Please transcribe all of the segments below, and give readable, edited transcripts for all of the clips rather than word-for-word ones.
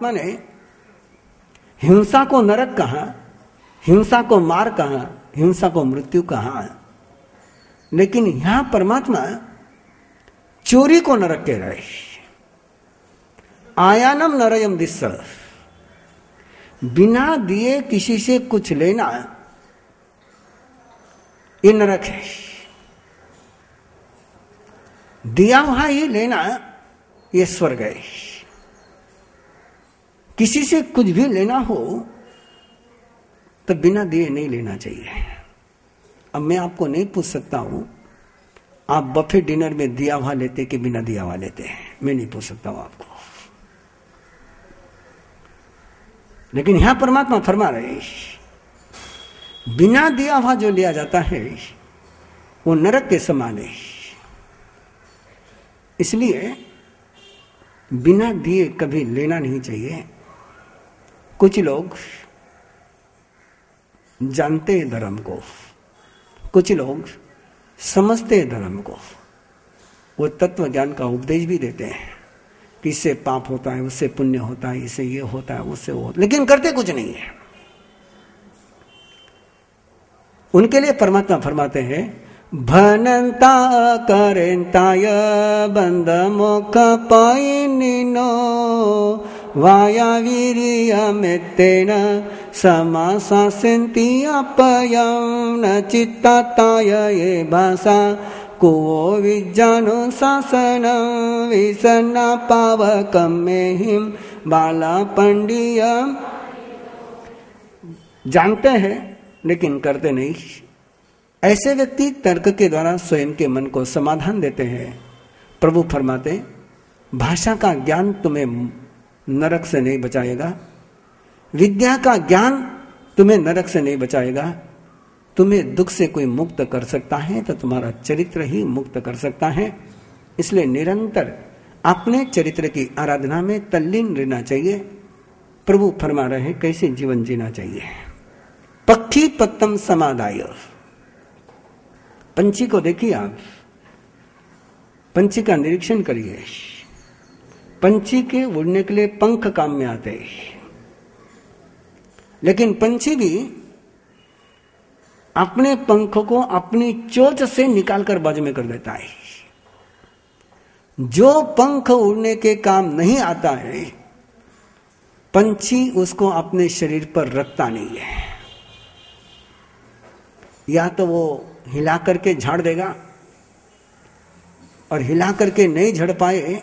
माने हिंसा को नरक कहा, हिंसा को मार कहा, हिंसा को मृत्यु कहा, लेकिन यहां परमात्मा चोरी को नरक कह रहे। आयानम नरयम दिस्स, बिना दिए किसी से कुछ लेना ये नरक है। दिया हुआ ही लेना ये स्वर्ग है। किसी से कुछ भी लेना हो तो बिना दिए नहीं लेना चाहिए। अब मैं आपको नहीं पूछ सकता हूं आप बफे डिनर में दिया हुआ लेते कि बिना दिया हुआ लेते हैं, मैं नहीं पूछ सकता हूं आपको। लेकिन यहां परमात्मा फरमा रहे बिना दिया हुआ जो लिया जाता है वो नरक के समान है। इसलिए बिना दिए कभी लेना नहीं चाहिए। कुछ लोग जानते हैं धर्म को, कुछ लोग समझते हैं धर्म को, वो तत्व ज्ञान का उपदेश भी देते हैं कि इससे पाप होता है, उससे पुण्य होता है, इससे ये होता है, उससे वो होता है, लेकिन करते कुछ नहीं है। उनके लिए परमात्मा फरमाते हैं भनंता करेंताय बंद मुख पाइनिनो वाया वीर्यमेत्तेन समासासेन्ति अपयं न चित्ताताय ये भाषा को विज्ञानो शासनं विसन्ना पावकं मेहिं बाला पंडियम। जानते हैं लेकिन करते नहीं। ऐसे व्यक्ति तर्क के द्वारा स्वयं के मन को समाधान देते हैं। प्रभु फरमाते भाषा का ज्ञान तुम्हें नरक से नहीं बचाएगा, विद्या का ज्ञान तुम्हें नरक से नहीं बचाएगा। तुम्हें दुख से कोई मुक्त कर सकता है तो तुम्हारा चरित्र ही मुक्त कर सकता है। इसलिए निरंतर अपने चरित्र की आराधना में तल्लीन रहना चाहिए। प्रभु फरमा रहे हैं कैसे जीवन जीना चाहिए। पक्षी पत्तम समादाय, पंछी को देखिए आप, पंछी का निरीक्षण करिए। पंछी के उड़ने के लिए पंख काम में आते हैं, लेकिन पंछी भी अपने पंख को अपनी चोंच से निकालकर बाजू में कर देता है। जो पंख उड़ने के काम नहीं आता है पंछी उसको अपने शरीर पर रखता नहीं है। या तो वो हिला करके झाड़ देगा, और हिला करके नहीं झड़ पाए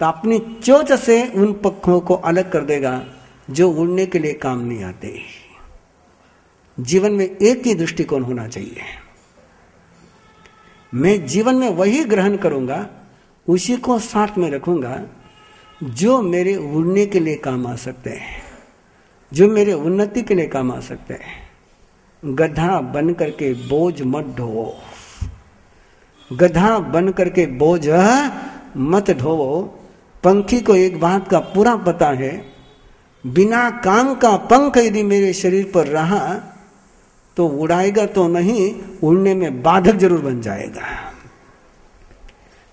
तो अपनी चोंच से उन पंखों को अलग कर देगा जो उड़ने के लिए काम नहीं आते। जीवन में एक ही दृष्टिकोण होना चाहिए। मैं जीवन में वही ग्रहण करूंगा, उसी को साथ में रखूंगा जो मेरे उड़ने के लिए काम आ सकते हैं, जो मेरे उन्नति के लिए काम आ सकते हैं। गधा बन करके बोझ मत ढोवो, गधा बन करके बोझ मत ढोवो। पंखी को एक बात का पूरा पता है, बिना काम का पंख यदि मेरे शरीर पर रहा तो उड़ाएगा तो नहीं, उड़ने में बाधक जरूर बन जाएगा।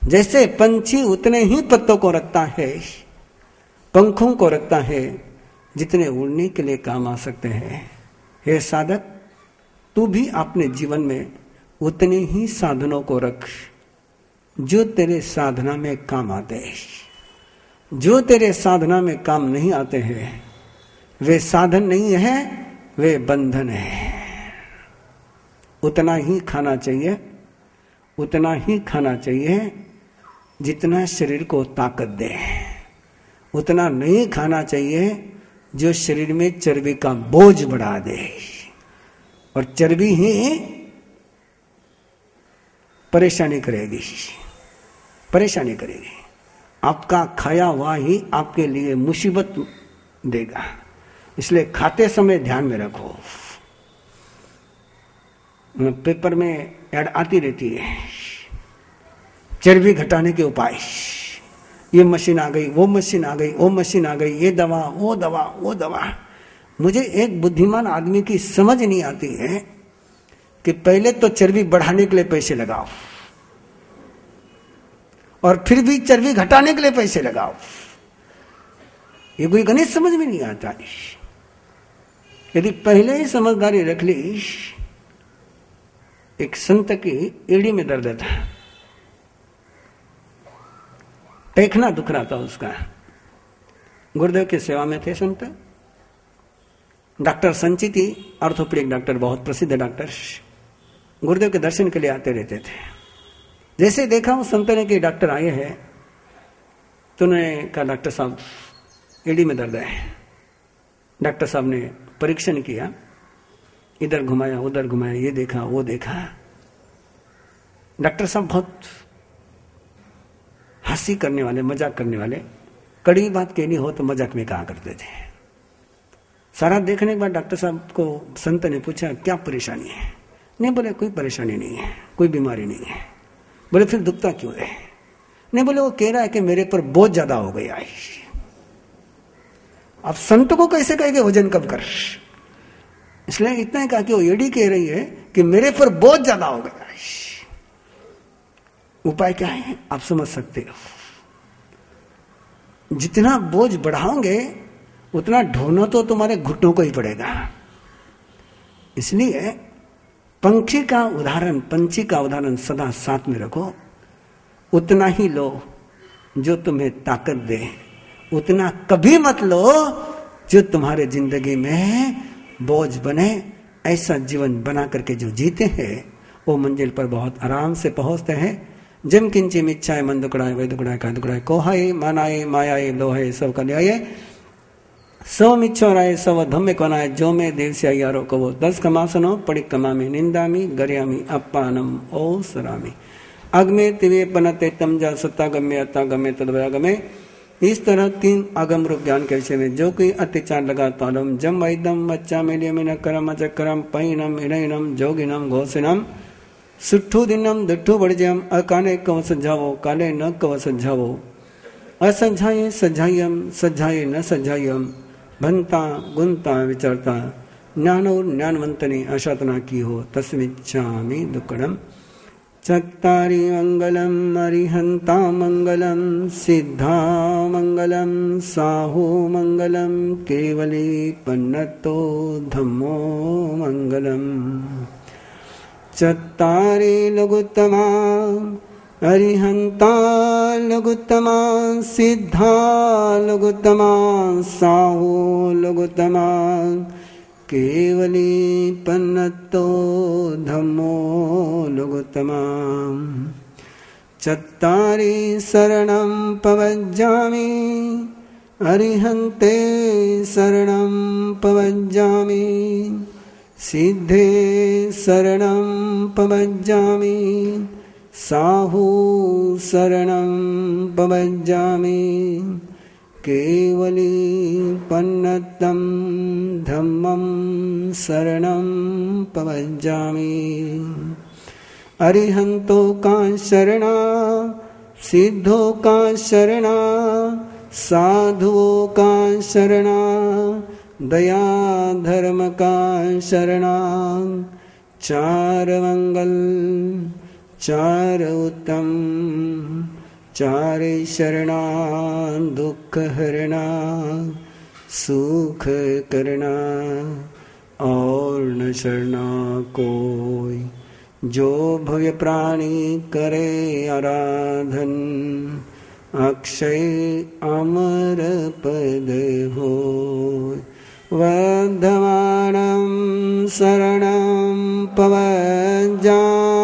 जैसे पंछी उतने ही पत्तों को रखता है, पंखों को रखता है जितने उड़ने के लिए काम आ सकते हैं। हे साधक, तू भी अपने जीवन में उतने ही साधनों को रख जो तेरे साधना में काम आते हैं। जो तेरे साधना में काम नहीं आते हैं वे साधन नहीं है, वे बंधन है। उतना ही खाना चाहिए, उतना ही खाना चाहिए जितना शरीर को ताकत दे। उतना नहीं खाना चाहिए जो शरीर में चर्बी का बोझ बढ़ा दे, और चर्बी ही परेशानी करेगी, परेशानी करेगी। आपका खाया हुआ ही आपके लिए मुसीबत देगा। इसलिए खाते समय ध्यान में रखो। पेपर में ऐड आती रहती है, चर्बी घटाने के उपाय। ये मशीन आ गई, वो मशीन आ गई, वो मशीन आ गई, ये दवा, वो दवा, वो दवा। मुझे एक बुद्धिमान आदमी की समझ नहीं आती है कि पहले तो चर्बी बढ़ाने के लिए पैसे लगाओ और फिर भी चर्बी घटाने के लिए पैसे लगाओ। ये कोई गणित समझ में नहीं आता। यदि पहले ही समझदारी रख ली, एक संत की एड़ी में दर्द था, टेखना दुख रहा था उसका। गुरुदेव की सेवा में थे संत। डॉक्टर संचिति ऑर्थोपेडिक डॉक्टर, बहुत प्रसिद्ध डॉक्टर, गुरुदेव के दर्शन के लिए आते रहते थे। जैसे देखा उस संत ने कि डॉक्टर आए हैं, तो उन्होंने कहा डॉक्टर साहब एड़ी में दर्द है। डॉक्टर साहब ने परीक्षण किया, इधर घुमाया उधर घुमाया, ये देखा वो देखा। डॉक्टर साहब बहुत हंसी करने वाले, मजाक करने वाले, कड़वी बात कहनी हो तो मजाक में कहा करते थे। सारा देखने के बाद डॉक्टर साहब को संत ने पूछा क्या परेशानी है? नहीं बोले कोई परेशानी नहीं है, कोई बीमारी नहीं है। बोले फिर दुखता क्यों है? नहीं बोले वो कह रहा है कि मेरे पर बोझ ज्यादा हो गया है। अब संत को कैसे कहेंगे वजन कम कर? इसलिए इतना ही कहा कि वो एडी कह रही है कि मेरे पर बोझ ज्यादा हो गया है। उपाय क्या है आप समझ सकते हो। जितना बोझ बढ़ाओगे उतना ढोना तो तुम्हारे घुटनों को ही पड़ेगा। इसलिए पंछी का उदाहरण सदा साथ में रखो। उतना ही लो जो तुम्हें ताकत दे, उतना कभी मत लो जो तुम्हारे जिंदगी में बोझ बने। ऐसा जीवन बना करके जो जीते हैं वो मंजिल पर बहुत आराम से पहुंचते हैं। जिम किंची मिच्छाए मन दुकड़ाए वै दुकड़ाए का दुकड़ाए कोहाए मानाए मायाए लोहे सब कल्याए सव मिच्छो राय सव धम्मे कोनाए जो में देव से यारो कवो 10 कमासनो पड़ी कमामी निंदामी गर्यामी अपानम ओ सरामी अगमे तिवे पनते तमजा सत्ता गम्य अता गम्य तदवया गमे। इस तरह 3 आगम रूप ज्ञान के विषय में जो कोई अत्याचार लगा तालम जम वैदम बच्चा मेलियमिन करम अचक्रम पैनम इनम जोगिनम घोषिनम सुठू दिनम दुठू बढ़जम अकाने कव सजावो काले न कव सजावो असंझाए सजायम सजाए न सजायम भंता गुंता विचरता ज्ञानो ज्ञानवंतने अशातना की हो तस्मिच्छामि दुक्कडम। चत्तारि मंगलम अरिहंता मंगलम सिद्धा मंगलम साहू मंगलम केवली पन्नतो धम्मो मंगलम। चत्तारि लघुत्तमा अरिहंता लघुत्तमा सिद्धा लघुत्तमा साहू लघुत्तमा केवली पन्नतो धम्मो लघुत्तमा। चत्तारि शरणं पवज्जामि अरिहन्ते शरणं पवज्जामि सिद्धे शरणं पवज्जामि साहू शरणं पवज्जामि केवली पन्नतं धम्मं शरणं पवज्जामि। अरिहंतो का शरणा सिद्धो का शरणा साधुओं का शरणा दया धर्म का शरणा। 4 मंगल 4 उत्तम 4 शरणा दुख हरणा सुख करना और न शरणा कोई। जो भव्य प्राणी करे आराधन अक्षय अमर पद होय। वर्धमानं शरणं पवज्जामि